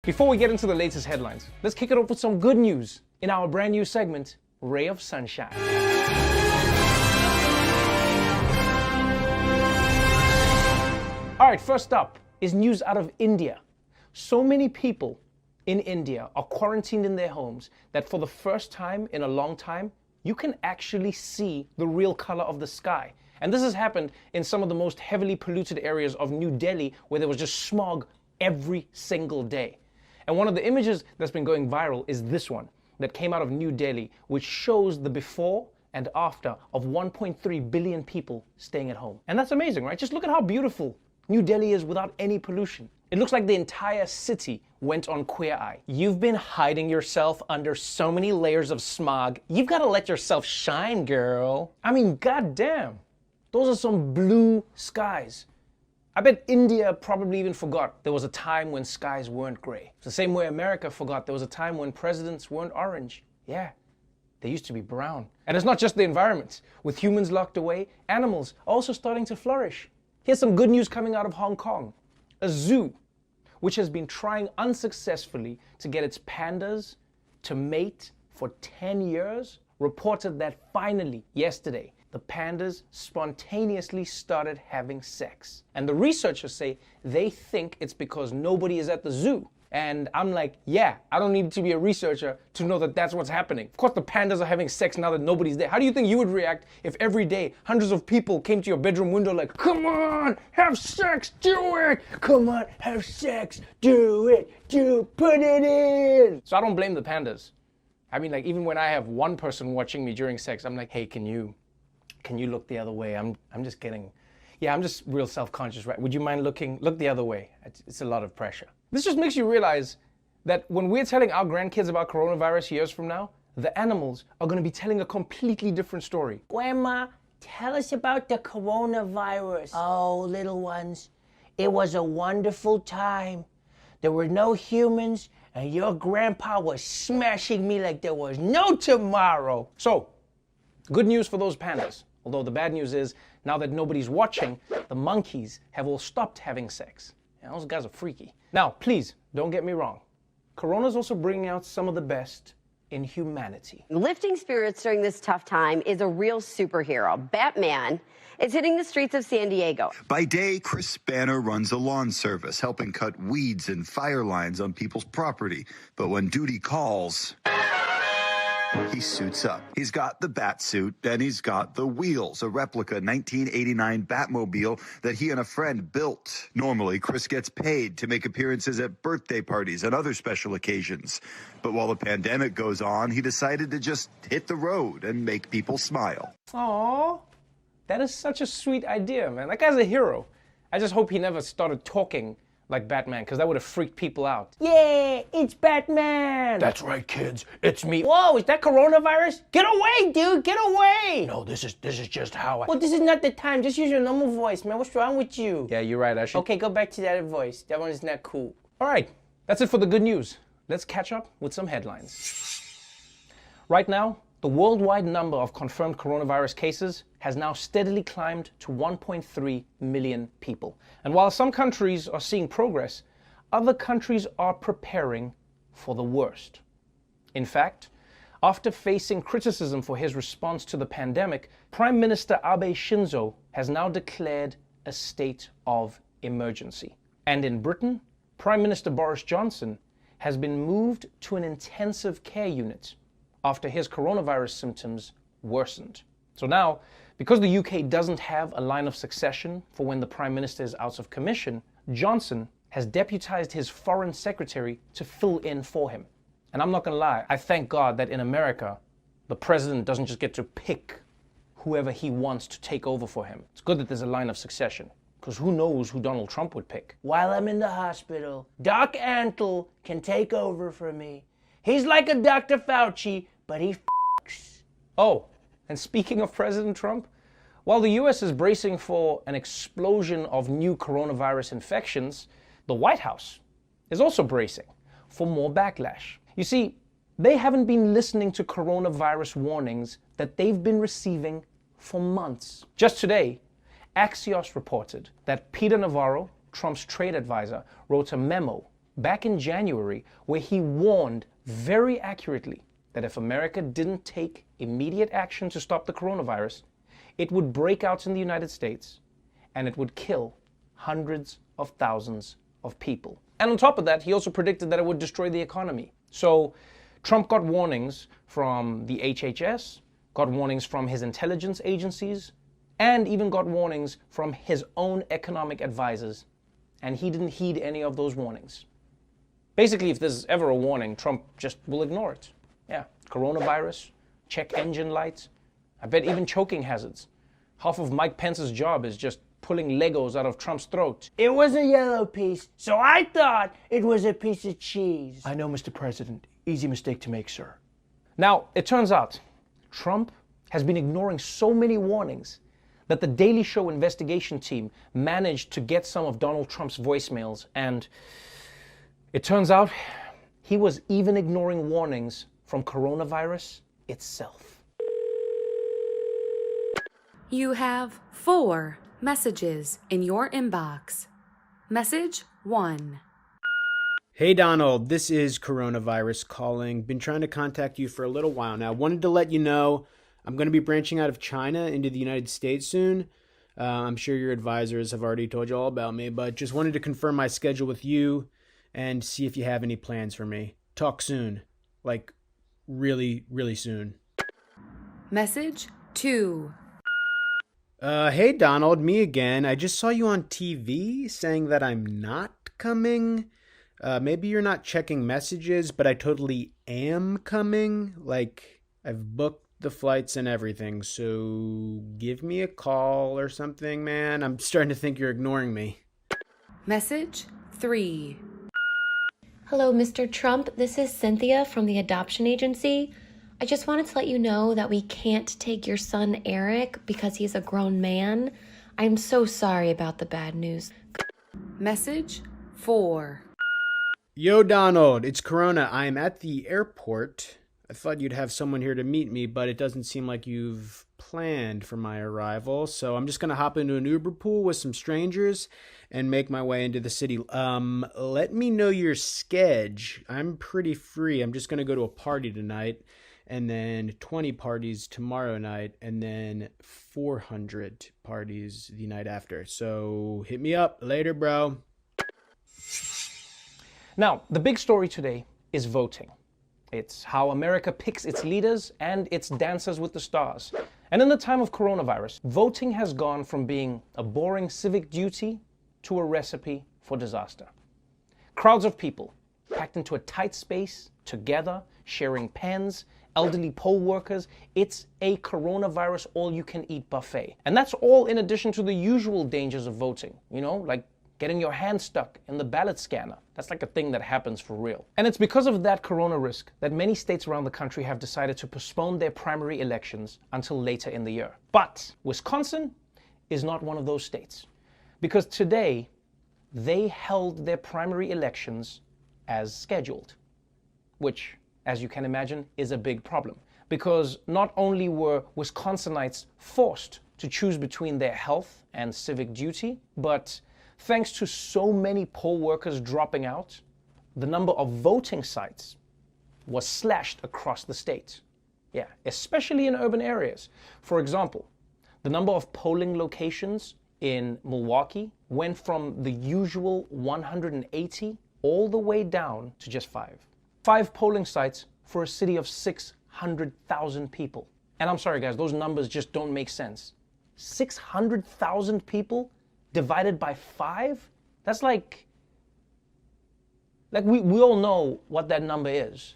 Before we get into the latest headlines, let's kick it off with some good news in our brand new segment, Ray of Sunshine. All right, first up is news out of India. So many people in India are quarantined in their homes that for the first time in a long time, you can actually see the real color of the sky. And this has happened in some of the most heavily polluted areas of New Delhi, where there was just smog every single day. And one of the images that's been going viral is this one that came out of New Delhi, which shows the before and after of 1.3 billion people staying at home. And that's amazing, right? Just look at how beautiful New Delhi is without any pollution. It looks like the entire city went on Queer Eye. You've been hiding yourself under so many layers of smog. You've got to let yourself shine, girl. I mean, goddamn. Those are some blue skies. I bet India probably even forgot there was a time when skies weren't gray. It's the same way America forgot there was a time when presidents weren't orange. Yeah, they used to be brown. And it's not just the environment. With humans locked away, animals are also starting to flourish. Here's some good news coming out of Hong Kong. A zoo, which has been trying unsuccessfully to get its pandas to mate for 10 years, reported that finally, yesterday, the pandas spontaneously started having sex. And the researchers say they think it's because nobody is at the zoo. And I'm like, yeah, I don't need to be a researcher to know that that's what's happening. Of course the pandas are having sex now that nobody's there. How do you think you would react if every day hundreds of people came to your bedroom window like, come on, have sex, do it. Come on, have sex, do it, put it in. So I don't blame the pandas. I mean, like, even when I have one person watching me during sex, I'm like, hey, can you look the other way? I'm just kidding. Yeah, I'm just real self-conscious, right? Would you mind look the other way? It's a lot of pressure. This just makes you realize that when we're telling our grandkids about coronavirus years from now, the animals are going to be telling a completely different story. Grandma, tell us about the coronavirus. Oh, little ones, it was a wonderful time. There were no humans, and your grandpa was smashing me like there was no tomorrow. So, good news for those pandas. Although the bad news is, now that nobody's watching, the monkeys have all stopped having sex. Yeah, those guys are freaky. Now, please, don't get me wrong. Corona's also bringing out some of the best in humanity. Lifting spirits during this tough time is a real superhero. Batman is hitting the streets of San Diego. By day, Chris Banner runs a lawn service, helping cut weeds and fire lines on people's property. But when duty calls, he suits up. He's got the bat suit, and he's got the wheels, a replica 1989 Batmobile that he and a friend built. Normally, Chris gets paid to make appearances at birthday parties and other special occasions. But while the pandemic goes on, he decided to just hit the road and make people smile. Aww, that is such a sweet idea, man. That guy's a hero. I just hope he never started talking like Batman, because that would have freaked people out. Yeah, it's Batman. That's right, kids. It's me. Whoa, is that coronavirus? Get away, dude, get away. No, this is just how I... Well, this is not the time. Just use your normal voice, man. What's wrong with you? Yeah, you're right, I should... Okay, go back to that voice. That one is not cool. All right, that's it for the good news. Let's catch up with some headlines. Right now, the worldwide number of confirmed coronavirus cases has now steadily climbed to 1.3 million people. And while some countries are seeing progress, other countries are preparing for the worst. In fact, after facing criticism for his response to the pandemic, Prime Minister Abe Shinzo has now declared a state of emergency. And in Britain, Prime Minister Boris Johnson has been moved to an intensive care unit after his coronavirus symptoms worsened. So now, because the UK doesn't have a line of succession for when the Prime Minister is out of commission, Johnson has deputized his foreign secretary to fill in for him. And I'm not gonna lie, I thank God that in America, the president doesn't just get to pick whoever he wants to take over for him. It's good that there's a line of succession, because who knows who Donald Trump would pick. While I'm in the hospital, Doc Antle can take over for me. He's like a Dr. Fauci, but he f***s. Oh, and speaking of President Trump, while the US is bracing for an explosion of new coronavirus infections, the White House is also bracing for more backlash. You see, they haven't been listening to coronavirus warnings that they've been receiving for months. Just today, Axios reported that Peter Navarro, Trump's trade advisor, wrote a memo back in January, where he warned very accurately that if America didn't take immediate action to stop the coronavirus, it would break out in the United States and it would kill hundreds of thousands of people. And on top of that, he also predicted that it would destroy the economy. So Trump got warnings from the HHS, got warnings from his intelligence agencies, and even got warnings from his own economic advisors. And he didn't heed any of those warnings. Basically, if there's ever a warning, Trump just will ignore it. Yeah, coronavirus, check engine lights, I bet even choking hazards. Half of Mike Pence's job is just pulling Legos out of Trump's throat. It was a yellow piece, so I thought it was a piece of cheese. I know, Mr. President. Easy mistake to make, sir. Now, it turns out, Trump has been ignoring so many warnings that the Daily Show investigation team managed to get some of Donald Trump's voicemails, and it turns out he was even ignoring warnings from coronavirus itself. You have 4 messages in your inbox. Message 1. Hey Donald, this is Coronavirus calling. Been trying to contact you for a little while now. Wanted to let you know I'm going to be branching out of China into the United States soon. I'm sure your advisors have already told you all about me, but just wanted to confirm my schedule with you and see if you have any plans for me. Talk soon. Like, really, really soon. Message 2. Hey Donald, me again. I just saw you on TV saying that I'm not coming. Maybe you're not checking messages, but I totally am coming. Like, I've booked the flights and everything, so give me a call or something, man. I'm starting to think you're ignoring me. Message 3. Hello, Mr. Trump. This is Cynthia from the adoption agency. I just wanted to let you know that we can't take your son, Eric, because he's a grown man. I'm so sorry about the bad news. Message 4. Yo, Donald, it's Corona. I'm at the airport. I thought you'd have someone here to meet me, but it doesn't seem like you've planned for my arrival. So I'm just going to hop into an Uber pool with some strangers and make my way into the city. Let me know your schedule. I'm pretty free. I'm just going to go to a party tonight, and then 20 parties tomorrow night, and then 400 parties the night after. So hit me up. Later, bro. Now, the big story today is voting. It's how America picks its leaders and its dances with the stars. And in the time of coronavirus, voting has gone from being a boring civic duty to a recipe for disaster. Crowds of people packed into a tight space, together, sharing pens, elderly poll workers. It's a coronavirus all-you-can-eat buffet. And that's all in addition to the usual dangers of voting, like getting your hand stuck in the ballot scanner. That's like a thing that happens for real. And it's because of that corona risk that many states around the country have decided to postpone their primary elections until later in the year. But Wisconsin is not one of those states, because today they held their primary elections as scheduled, which, as you can imagine, is a big problem, because not only were Wisconsinites forced to choose between their health and civic duty, but thanks to so many poll workers dropping out, the number of voting sites was slashed across the state. Yeah, especially in urban areas. For example, the number of polling locations in Milwaukee went from the usual 180 all the way down to just 5. 5 polling sites for a city of 600,000 people. And I'm sorry guys, those numbers just don't make sense. 600,000 people divided by 5? That's like we all know what that number is.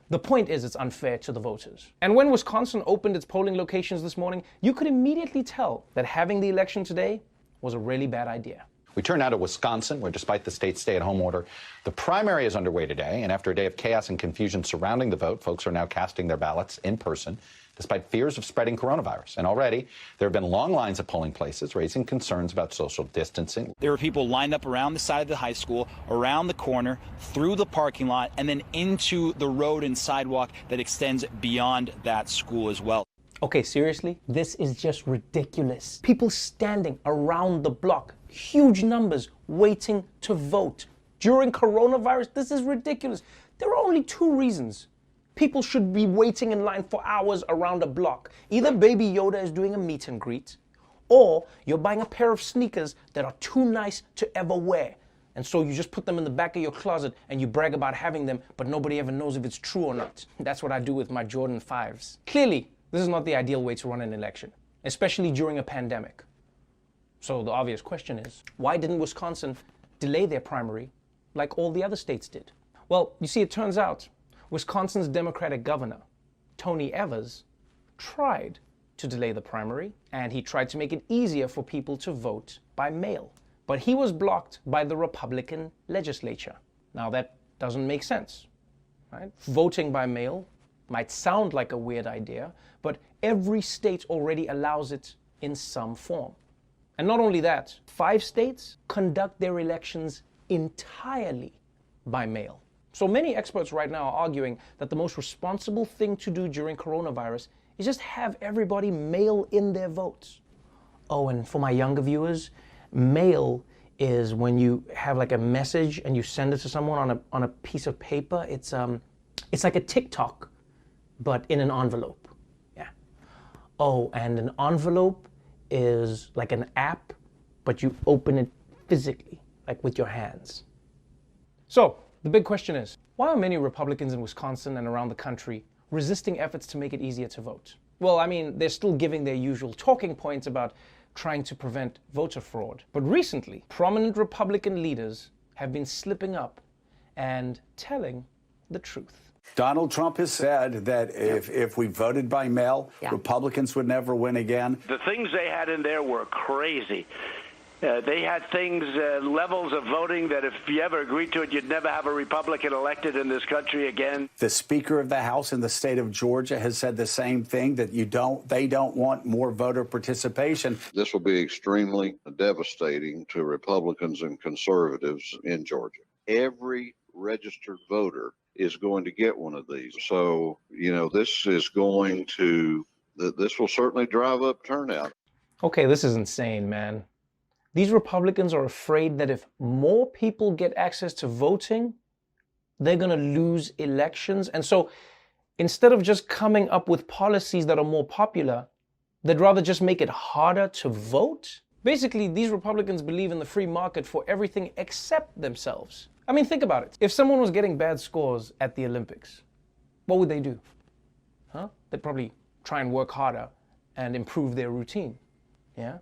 The point is it's unfair to the voters. And when Wisconsin opened its polling locations this morning, you could immediately tell that having the election today was a really bad idea. We turn now to Wisconsin, where despite the state's stay-at-home order, the primary is underway today. And after a day of chaos and confusion surrounding the vote, folks are now casting their ballots in person, despite fears of spreading coronavirus. And already, there have been long lines at polling places, raising concerns about social distancing. There were people lined up around the side of the high school, around the corner, through the parking lot, and then into the road and sidewalk that extends beyond that school as well. Okay, seriously? This is just ridiculous. People standing around the block, huge numbers waiting to vote, during coronavirus. This is ridiculous. There are only two reasons people should be waiting in line for hours around a block. Either Baby Yoda is doing a meet and greet, or you're buying a pair of sneakers that are too nice to ever wear. And so you just put them in the back of your closet and you brag about having them, but nobody ever knows if it's true or not. That's what I do with my Jordan 5s. Clearly, this is not the ideal way to run an election, especially during a pandemic. So the obvious question is, why didn't Wisconsin delay their primary like all the other states did? Well, you see, it turns out Wisconsin's Democratic governor, Tony Evers, tried to delay the primary, and he tried to make it easier for people to vote by mail. But he was blocked by the Republican legislature. Now that doesn't make sense, right? Voting by mail might sound like a weird idea, but every state already allows it in some form. And not only that, 5 states conduct their elections entirely by mail. So many experts right now are arguing that the most responsible thing to do during coronavirus is just have everybody mail in their votes. Oh, and for my younger viewers, mail is when you have like a message and you send it to someone on a piece of paper. It's like a TikTok, but in an envelope. Yeah. Oh, and an envelope is like an app, but you open it physically, like with your hands. So the big question is, why are many Republicans in Wisconsin and around the country resisting efforts to make it easier to vote? Well, I mean, they're still giving their usual talking points about trying to prevent voter fraud. But recently, prominent Republican leaders have been slipping up and telling the truth. Donald Trump has said that if we voted by mail, Republicans would never win again. The things they had in there were crazy. They had things, levels of voting that if you ever agreed to it, you'd never have a Republican elected in this country again. The Speaker of the House in the state of Georgia has said the same thing, that they don't want more voter participation. This will be extremely devastating to Republicans and conservatives in Georgia. Every registered voter is going to get one of these. So, this will certainly drive up turnout. Okay, this is insane, man. These Republicans are afraid that if more people get access to voting, they're going to lose elections. And so instead of just coming up with policies that are more popular, they'd rather just make it harder to vote. Basically, these Republicans believe in the free market for everything except themselves. I mean, think about it. If someone was getting bad scores at the Olympics, what would they do? They'd probably try and work harder and improve their routine. Yeah?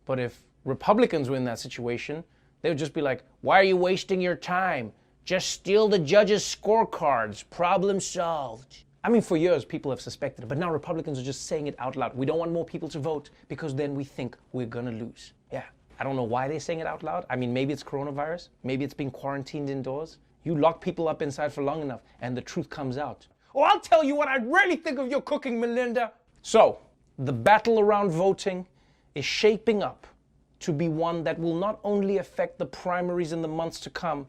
But if Republicans were in that situation, they would just be like, why are you wasting your time? Just steal the judges' scorecards. Problem solved. I mean, for years, people have suspected it, but now Republicans are just saying it out loud. We don't want more people to vote because then we think we're going to lose. Yeah. I don't know why they're saying it out loud. I mean, maybe it's coronavirus. Maybe it's being quarantined indoors. You lock people up inside for long enough and the truth comes out. Oh, I'll tell you what I really think of your cooking, Melinda. So, the battle around voting is shaping up to be one that will not only affect the primaries in the months to come,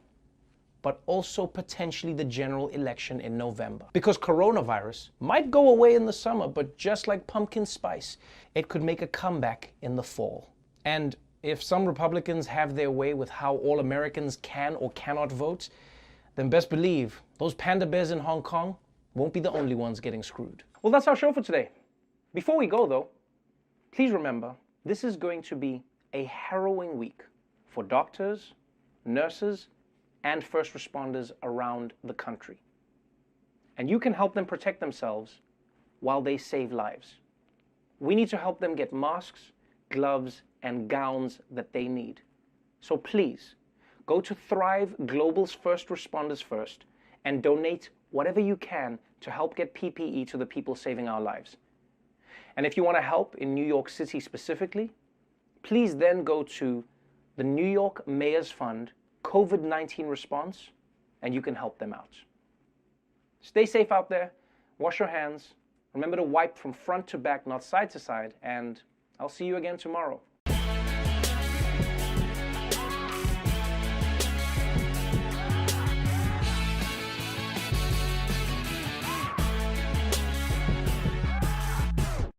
but also potentially the general election in November. Because coronavirus might go away in the summer, but just like pumpkin spice, it could make a comeback in the fall. And if some Republicans have their way with how all Americans can or cannot vote, then best believe those panda bears in Hong Kong won't be the only ones getting screwed. Well, that's our show for today. Before we go, though, please remember, this is going to be a harrowing week for doctors, nurses, and first responders around the country. And you can help them protect themselves while they save lives. We need to help them get masks, gloves, and gowns that they need. So please, go to Thrive Global's First Responders First and donate whatever you can to help get PPE to the people saving our lives. And if you want to help in New York City specifically, please then go to the New York Mayor's Fund COVID-19 response, and you can help them out. Stay safe out there, wash your hands, remember to wipe from front to back, not side to side, and I'll see you again tomorrow.